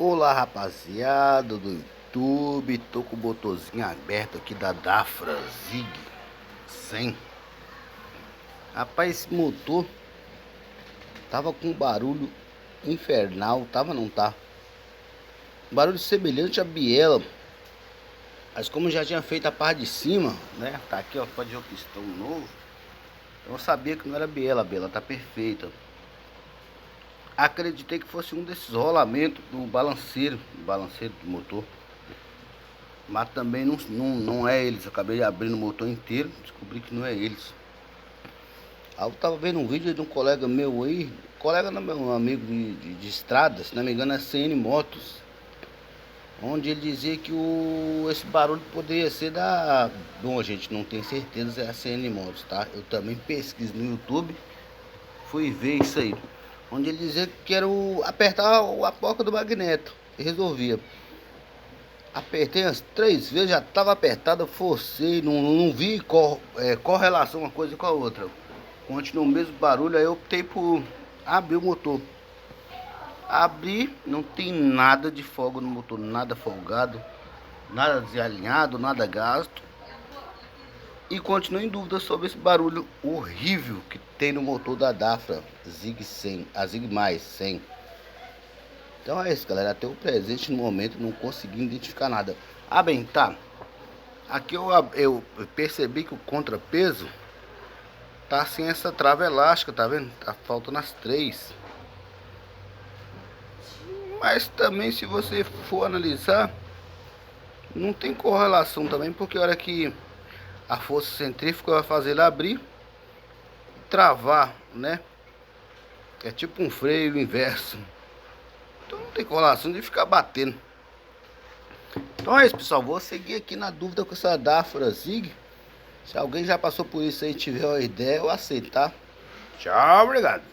Olá, rapaziada do YouTube, tô com o motorzinho aberto aqui da Dafra Zig 100. Rapaz, esse motor tava com um barulho infernal, tava não tá? Barulho semelhante a biela, mas como eu já tinha feito a parte de cima, né? Tá aqui, ó, pode ver o pistão novo. Então eu sabia que não era biela, a biela tá perfeita. Acreditei que fosse um desses rolamentos do balanceiro do motor. Mas também não é eles. Eu acabei abrindo o motor inteiro, descobri que não é eles. Aí eu tava vendo um vídeo de um colega meu aí, colega não, meu amigo de estrada, se não me engano é CN Motos, onde ele dizia que esse barulho poderia ser da... Bom, a gente não tem certeza, é a CN Motos, tá? Eu também pesquiso no YouTube, fui ver isso aí. Onde ele dizia que era apertar a porca do magneto e resolvia. Apertei as 3 vezes, já estava apertada, forcei, não vi correlação uma coisa com a outra. Continuou o mesmo barulho, aí eu optei por abrir o motor. Abri, não tem nada de folga no motor, nada folgado, nada desalinhado, nada gasto. E continuo em dúvida sobre esse barulho horrível que tem no motor da Dafra Zig 100, a Zig Mais 100. Então é isso, galera. Até o presente no momento não consegui identificar nada. Ah, bem, tá. Aqui eu percebi que o contrapeso tá sem essa trava elástica, tá vendo? Tá faltando as 3. Mas também, se você for analisar, não tem correlação também, porque a hora que a força centrífuga vai fazer ele abrir, travar, né? É tipo um freio inverso. Então não tem correlação de ficar batendo. Então é isso, pessoal. Vou seguir aqui na dúvida com essa Dafra Zig. Se alguém já passou por isso aí e tiver uma ideia, eu aceito, tá? Tchau, obrigado.